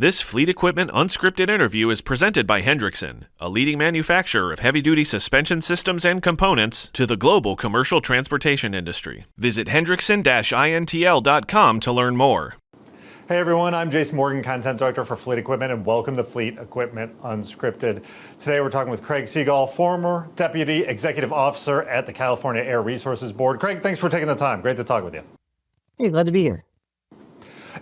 This Fleet Equipment Unscripted interview is presented by Hendrickson, a leading manufacturer of heavy-duty suspension systems and components to the global commercial transportation industry. Visit hendrickson-intl.com to learn more. Hey everyone, I'm Jason Morgan, Content Director for Fleet Equipment, and welcome to Fleet Equipment Unscripted. Today we're talking with Craig Segall, former Deputy Executive Officer at the California Air Resources Board. Craig, thanks for taking the time. Great to talk with you. Hey, glad to be here.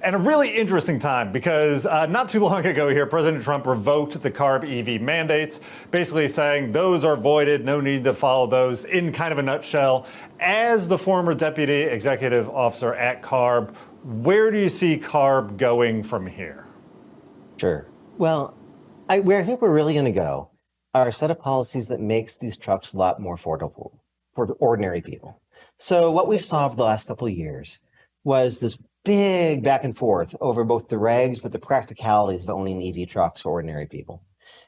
And a really interesting time because not too long ago here, President Trump revoked the CARB EV mandates, basically saying those are voided, no need to follow those. In kind of a nutshell, as the former Deputy Executive Officer at CARB, where do you see CARB going from here? Sure. Well, where I think we're really going to go are a set of policies that makes these trucks a lot more affordable for ordinary people. So what we've saw over the last couple of years was this big back and forth over both the regs, but the practicalities of owning EV trucks for ordinary people.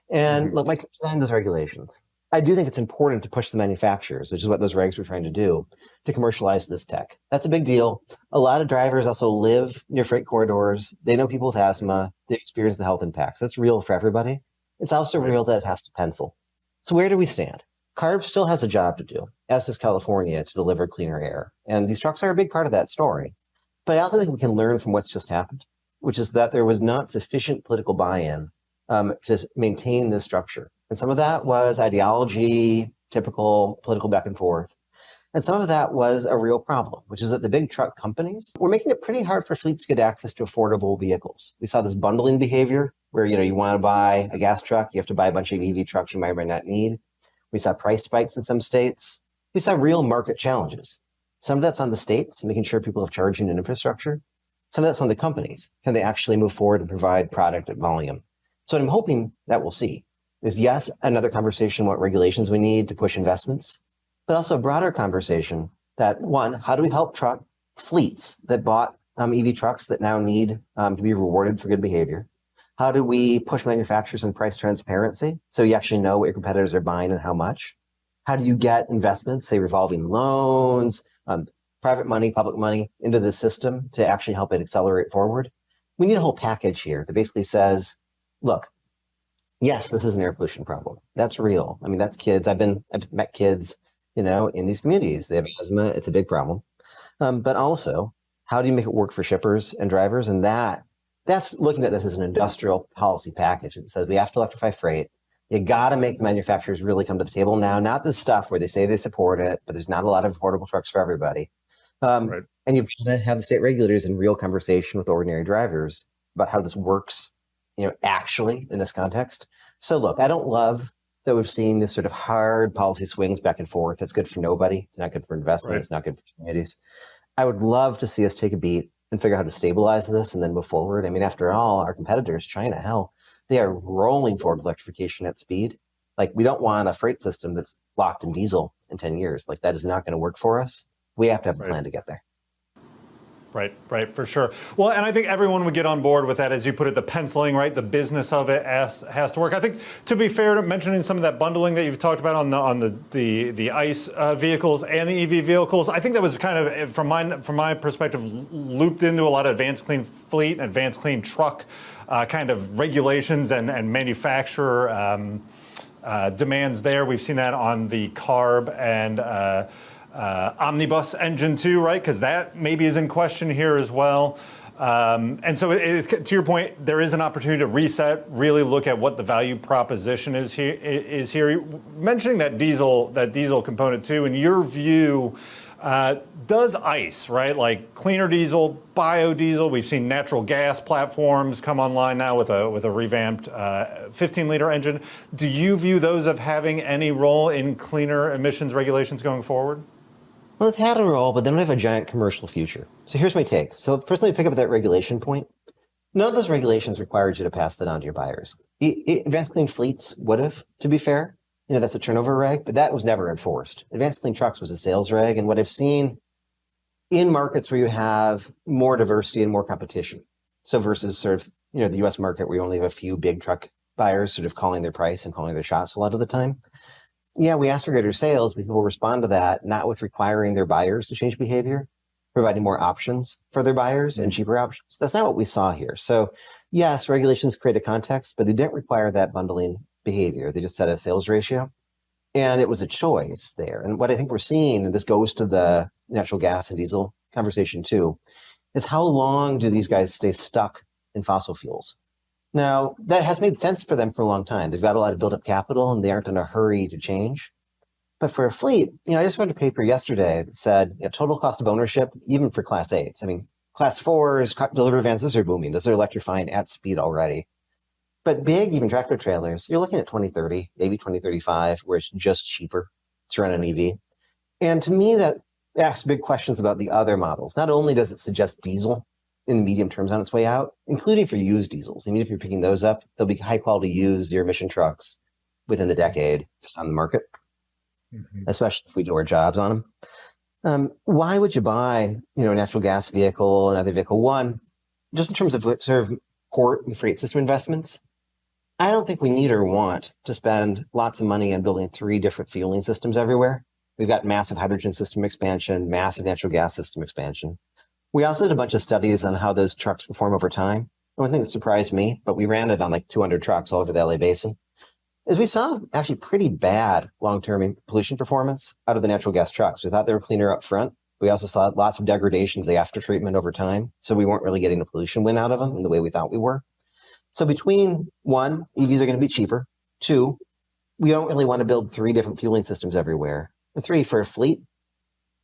And look, like behind those regulations, I do think it's important to push the manufacturers, which is what those regs were trying to do, to commercialize this tech. That's a big deal. A lot of drivers also live near freight corridors. They know people with asthma. They experience the health impacts. That's real for everybody. It's also real that it has to pencil. So where do we stand? CARB still has a job to do, as does California, to deliver cleaner air. And these trucks are a big part of that story. But I also think we can learn from what's just happened, which is that there was not sufficient political buy-in to maintain this structure. And some of that was ideology, typical political back and forth. And some of that was a real problem, which is that the big truck companies were making it pretty hard for fleets to get access to affordable vehicles. We saw this bundling behavior where, you want to buy a gas truck, you have to buy a bunch of EV trucks you might or might not need. We saw price spikes in some states. We saw real market challenges. Some of that's on the states, making sure people have charging and infrastructure. Some of that's on the companies. Can they actually move forward and provide product at volume? So what I'm hoping that we'll see is, yes, another conversation what regulations we need to push investments, but also a broader conversation that, one, how do we help truck fleets that bought EV trucks that now need to be rewarded for good behavior? How do we push manufacturers on price transparency so you actually know what your competitors are buying and how much? How do you get investments, say revolving loans, private money, public money into the system to actually help it accelerate forward? We need a whole package here that basically says, look, yes, this is an air pollution problem. That's real. I mean, that's kids. I've met kids, in these communities. They have asthma. It's a big problem. But also, how do you make it work for shippers and drivers? And that's looking at this as an industrial policy package. It says we have to electrify freight. You got to make the manufacturers really come to the table now, not this stuff where they say they support it, but there's not a lot of affordable trucks for everybody. Right. And you've got to have the state regulators in real conversation with ordinary drivers about how this works, actually in this context. So look, I don't love that we've seen this sort of hard policy swings back and forth. That's good for nobody. It's not good for investment. Right. It's not good for communities. I would love to see us take a beat and figure out how to stabilize this and then move forward. I mean, after all, our competitors, China, hell, they are rolling forward electrification at speed. Like, we don't want a freight system that's locked in diesel in 10 years. Like, that is not going to work for us. We have to have a plan to get there. Right, for sure. Well, and I think everyone would get on board with that, as you put it, the penciling, right? The business of it has to work. I think, to be fair, to mentioning some of that bundling that you've talked about on the ICE vehicles and the EV vehicles, I think that was kind of, from my perspective, looped into a lot of advanced clean fleet and advanced clean truck kind of regulations and manufacturer demands there. We've seen that on the CARB and Omnibus engine too, right? Because that maybe is in question here as well. And so to your point, there is an opportunity to reset, really look at what the value proposition is here. Mentioning that diesel component too, in your view, does ICE, right, like cleaner diesel, biodiesel, we've seen natural gas platforms come online now with a revamped 15-liter engine. Do you view those as having any role in cleaner emissions regulations going forward? Well, it's had a role, but they don't have a giant commercial future. So here's my take. So first, let me pick up that regulation point. None of those regulations required you to pass that on to your buyers. Advanced clean fleets would have, to be fair. That's a turnover reg, but that was never enforced. Advanced clean trucks was a sales reg. And what I've seen in markets where you have more diversity and more competition, so versus sort of, the US market where you only have a few big truck buyers sort of calling their price and calling their shots a lot of the time. Yeah, we ask for greater sales, but people respond to that, not with requiring their buyers to change behavior, providing more options for their buyers and cheaper options. That's not what we saw here. So yes, regulations create a context, but they didn't require that bundling behavior. They just set a sales ratio. And it was a choice there. And what I think we're seeing, and this goes to the natural gas and diesel conversation too, is how long do these guys stay stuck in fossil fuels? Now, that has made sense for them for a long time. They've got a lot of built up capital and they aren't in a hurry to change. But for a fleet, I just read a paper yesterday that said total cost of ownership, even for Class 8s. I mean, Class 4s, delivery vans, those are booming. Those are electrifying at speed already. But big, even tractor trailers, you're looking at 2030, maybe 2035, where it's just cheaper to run an EV. And to me, that asks big questions about the other models. Not only does it suggest diesel in the medium terms on its way out, including for used diesels. I mean, if you're picking those up, they'll be high quality used zero emission trucks within the decade just on the market, especially if we do our jobs on them. Why would you buy, a natural gas vehicle, another vehicle? One, just in terms of sort of port and freight system investments, I don't think we need or want to spend lots of money on building 3 different fueling systems everywhere. We've got massive hydrogen system expansion, massive natural gas system expansion. We also did a bunch of studies on how those trucks perform over time. One thing that surprised me, but we ran it on like 200 trucks all over the LA basin, is we saw actually pretty bad long-term pollution performance out of the natural gas trucks. We thought they were cleaner up front. We also saw lots of degradation of the after treatment over time. So we weren't really getting a pollution win out of them in the way we thought we were. So between 1, EVs are going to be cheaper. 2, we don't really want to build 3 different fueling systems everywhere. And 3, for a fleet,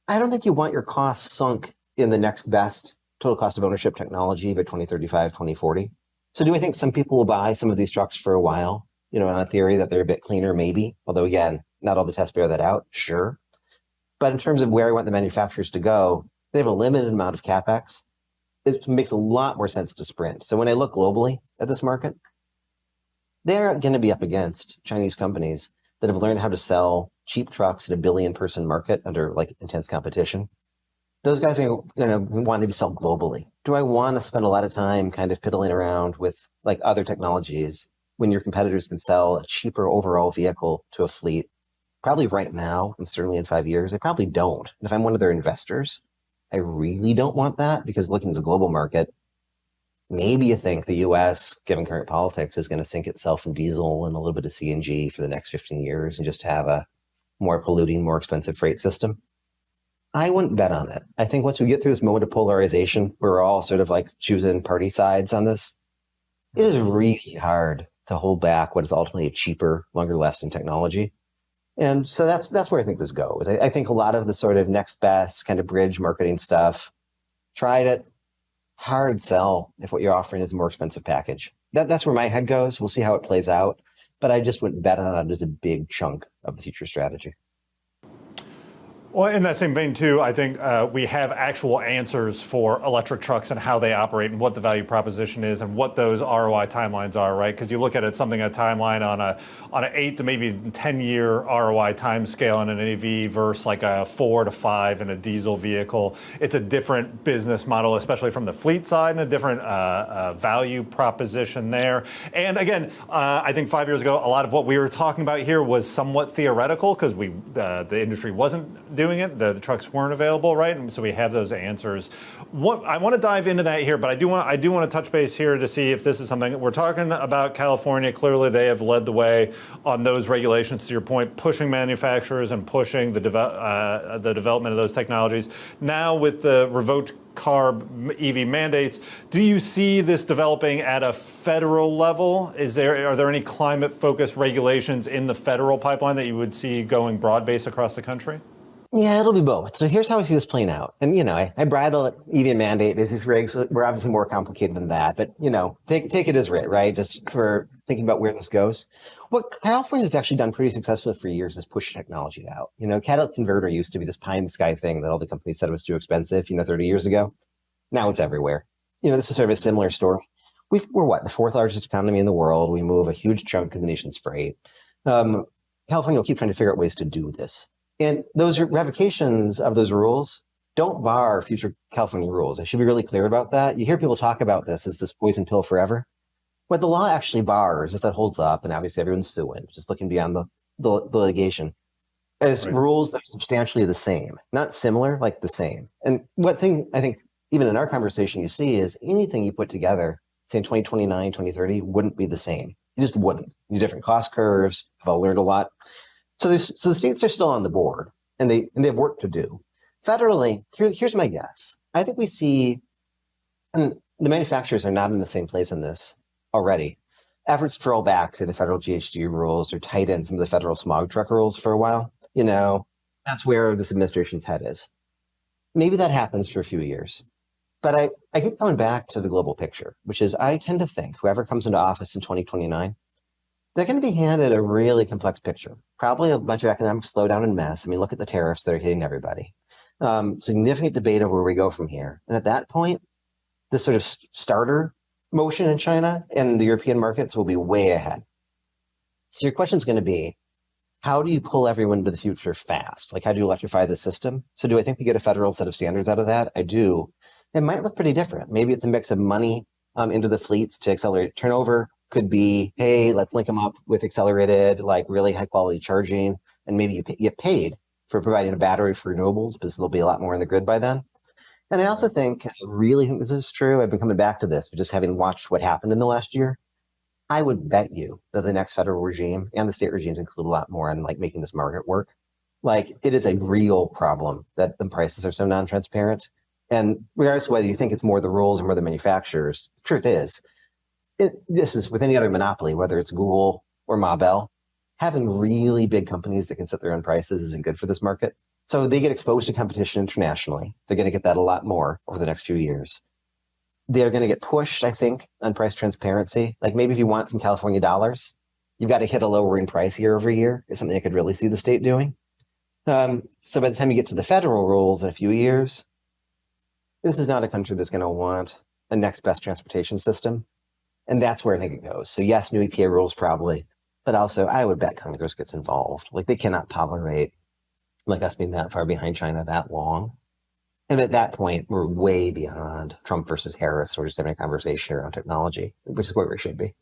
I don't think you want your costs sunk in the next best total cost of ownership technology by 2035, 2040. So do I think some people will buy some of these trucks for a while, on a theory that they're a bit cleaner, maybe? Although, again, not all the tests bear that out, sure. But in terms of where I want the manufacturers to go, they have a limited amount of CapEx. It makes a lot more sense to sprint. So when I look globally at this market, they're going to be up against Chinese companies that have learned how to sell cheap trucks in a billion-person market under intense competition. Those guys are going to want to be sold globally. Do I want to spend a lot of time kind of piddling around with other technologies when your competitors can sell a cheaper overall vehicle to a fleet? Probably right now, and certainly in 5 years, I probably don't. And if I'm one of their investors, I really don't want that, because looking at the global market, maybe you think the US, given current politics, is going to sink itself in diesel and a little bit of CNG for the next 15 years and just have a more polluting, more expensive freight system. I wouldn't bet on it. I think once we get through this moment of polarization, we're all sort of choosing party sides on this. It is really hard to hold back what is ultimately a cheaper, longer lasting technology. And so that's where I think this goes. I think a lot of the sort of next best kind of bridge marketing stuff, tried it, hard sell if what you're offering is a more expensive package. That's where my head goes. We'll see how it plays out. But I just wouldn't bet on it as a big chunk of the future strategy. Well, in that same vein, too, I think we have actual answers for electric trucks and how they operate and what the value proposition is and what those ROI timelines are, right? Because you look at it, something a timeline on an 8 to maybe 10-year ROI time scale in an EV versus a 4 to 5 in a diesel vehicle. It's a different business model, especially from the fleet side, and a different value proposition there. And again, I think 5 years ago, a lot of what we were talking about here was somewhat theoretical because the industry wasn't doing it. The trucks weren't available, right? And so we have those answers. I want to dive into that here, but I do want to touch base here to see if this is something we're talking about. California, clearly they have led the way on those regulations, to your point, pushing manufacturers and pushing the development of those technologies. Now with the revoked CARB EV mandates, do you see this developing at a federal level? Are there any climate-focused regulations in the federal pipeline that you would see going broad-based across the country? Yeah, it'll be both. So here's how I see this playing out. And, I bridle at EV mandate is these regs were obviously more complicated than that. But, take it as writ, right? Just for thinking about where this goes. What California's actually done pretty successfully for years is push technology out. Catalytic converter used to be this pie in the sky thing that all the companies said was too expensive, 30 years ago. Now it's everywhere. This is sort of a similar story. We're the 4th largest economy in the world. We move a huge chunk of the nation's freight. California will keep trying to figure out ways to do this. And those revocations of those rules don't bar future California rules. I should be really clear about that. You hear people talk about this as this poison pill forever. What the law actually bars, if that holds up, and obviously everyone's suing, just looking beyond the litigation, as Right. rules that are substantially the same, not similar, like the same. And what thing I think, even in our conversation, you see is anything you put together, say in 2029, 2030, wouldn't be the same. You just wouldn't. You have different cost curves. I've all learned a lot. So the states are still on the board, and they have work to do. Federally, here's my guess. I think we see, and the manufacturers are not in the same place in this already. Efforts to roll back, say, the federal GHG rules or tighten some of the federal smog truck rules for a while. That's where this administration's head is. Maybe that happens for a few years. But I keep coming back to the global picture, which is I tend to think whoever comes into office in 2029, they're going to be handed a really complex picture. Probably a bunch of economic slowdown and mess. I mean, look at the tariffs that are hitting everybody. Significant debate over where we go from here. And at that point, this sort of starter motion in China and the European markets will be way ahead. So your question is going to be, how do you pull everyone into the future fast? Like, how do you electrify the system? So do I think we get a federal set of standards out of that? I do. It might look pretty different. Maybe it's a mix of money into the fleets to accelerate turnover. Could be, hey, let's link them up with accelerated, like really high quality charging. And maybe you get paid for providing a battery for renewables because there'll be a lot more in the grid by then. And I also really think this is true. I've been coming back to this, but just having watched what happened in the last year, I would bet you that the next federal regime and the state regimes include a lot more on like making this market work. Like it is a real problem that the prices are so non-transparent. And regardless of whether you think it's more the rules or more the manufacturers, the truth is, this is with any other monopoly, whether it's Google or Ma Bell, having really big companies that can set their own prices isn't good for this market. So they get exposed to competition internationally. They're going to get that a lot more over the next few years. They're going to get pushed, I think, on price transparency. Like maybe if you want some California dollars, you've got to hit a lowering price year over year is something I could really see the state doing. So by the time you get to the federal rules in a few years, this is not a country that's going to want a next best transportation system. And that's where I think it goes. So yes, new EPA rules probably, but also I would bet Congress gets involved. Like they cannot tolerate like us being that far behind China that long. And at that point, we're way beyond Trump versus Harris. We're just having a conversation around technology, which is where we should be.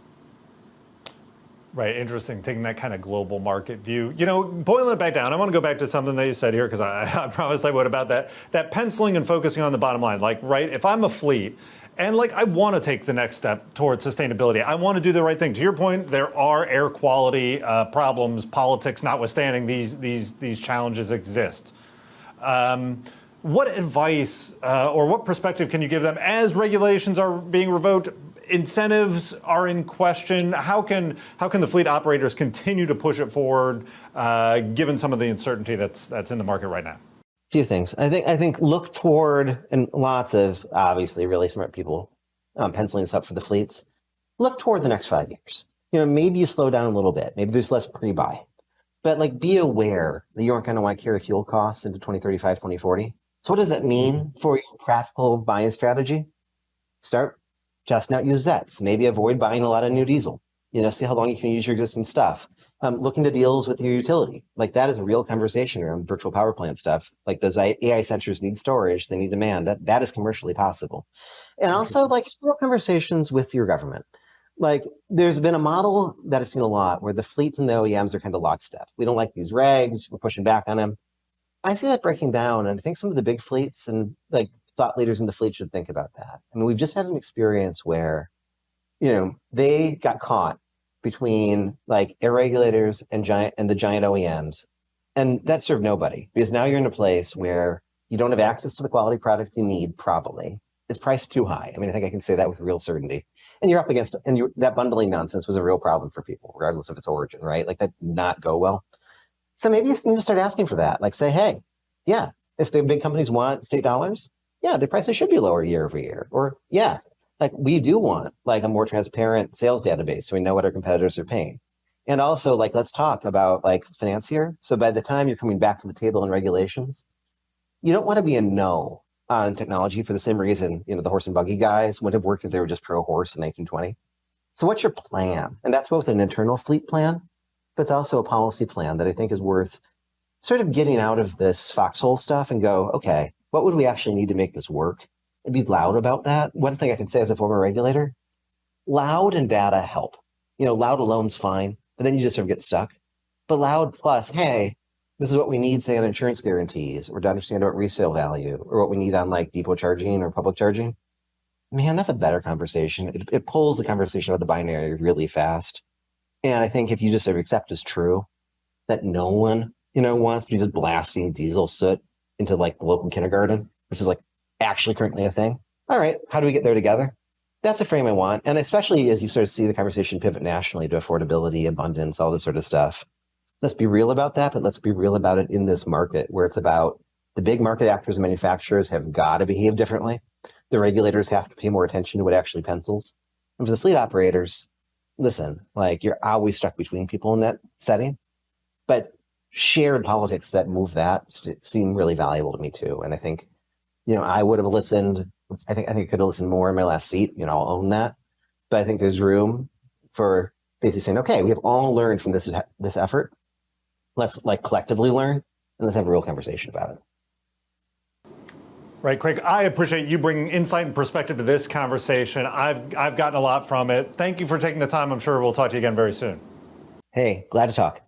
Right, interesting, taking that kind of global market view. Boiling it back down, I want to go back to something that you said here, because I promised I would, about that penciling and focusing on the bottom line. Like, right, if I'm a fleet, and like I want to take the next step towards sustainability, I want to do the right thing. To your point, there are air quality problems, politics notwithstanding, these challenges exist. What advice or what perspective can you give them as regulations are being revoked? Incentives are in question. How can the fleet operators continue to push it forward, given some of the uncertainty that's in the market right now? A few things. I think look toward, and lots of obviously really smart people penciling this up for the fleets. Look toward the next 5 years. Maybe you slow down a little bit. Maybe there's less pre-buy, but like be aware that you aren't going to want to carry fuel costs into 2035, 2040. So what does that mean for your practical buying strategy? Start testing out used Zets. Maybe avoid buying a lot of new diesel. See how long you can use your existing stuff. Look into deals with your utility. Like that is a real conversation around virtual power plant stuff. Like those AI sensors need storage, they need demand. That is commercially possible. And also like real conversations with your government. Like there's been a model that I've seen a lot where the fleets and the OEMs are kind of lockstep. We don't like these regs. We're pushing back on them. I see that breaking down, and I think some of the big fleets and like thought leaders in the fleet should think about that. I mean, we've just had an experience where, they got caught between like air regulators and the giant OEMs, and that served nobody because now you're in a place where you don't have access to the quality product you need. Probably it's priced too high. I mean, I think I can say that with real certainty. And you're up against, that bundling nonsense was a real problem for people, regardless of its origin, right? Like that did not go well. So maybe you need to start asking for that. Like say, hey, yeah, if the big companies want state dollars, yeah, the prices should be lower year over year. Or yeah, like we do want like a more transparent sales database so we know what our competitors are paying. And also like, let's talk about like financier. So by the time you're coming back to the table on regulations, you don't want to be a no on technology for the same reason, the horse and buggy guys would have worked if they were just pro horse in 1920. So what's your plan? And that's both an internal fleet plan, but it's also a policy plan that I think is worth sort of getting out of this foxhole stuff and go, okay, what would we actually need to make this work? And be loud about that. One thing I can say as a former regulator, loud and data help. Loud alone's fine, but then you just sort of get stuck. But loud plus, hey, This is what we need, say, on insurance guarantees, or to understand about resale value, or what we need on like depot charging or public charging. Man, that's a better conversation. It pulls the conversation out of the binary really fast. And I think if you just sort of accept as true that no one, wants to be just blasting diesel soot into like the local kindergarten, which is like actually currently a thing. All right, how do we get there together? That's a frame I want. And especially as you sort of see the conversation pivot nationally to affordability, abundance, all this sort of stuff. Let's be real about that, but let's be real about it in this market where it's about the big market actors and manufacturers have got to behave differently. The regulators have to pay more attention to what actually pencils. And for the fleet operators, listen, like you're always stuck between people in that setting, but shared politics that move that seem really valuable to me too. And I think, I would have listened. I think I could have listened more in my last seat. I'll own that. But I think there's room for basically saying, okay, we have all learned from this effort. Let's like collectively learn and let's have a real conversation about it. Right, Craig, I appreciate you bringing insight and perspective to this conversation. I've gotten a lot from it. Thank you for taking the time. I'm sure we'll talk to you again very soon. Hey, glad to talk.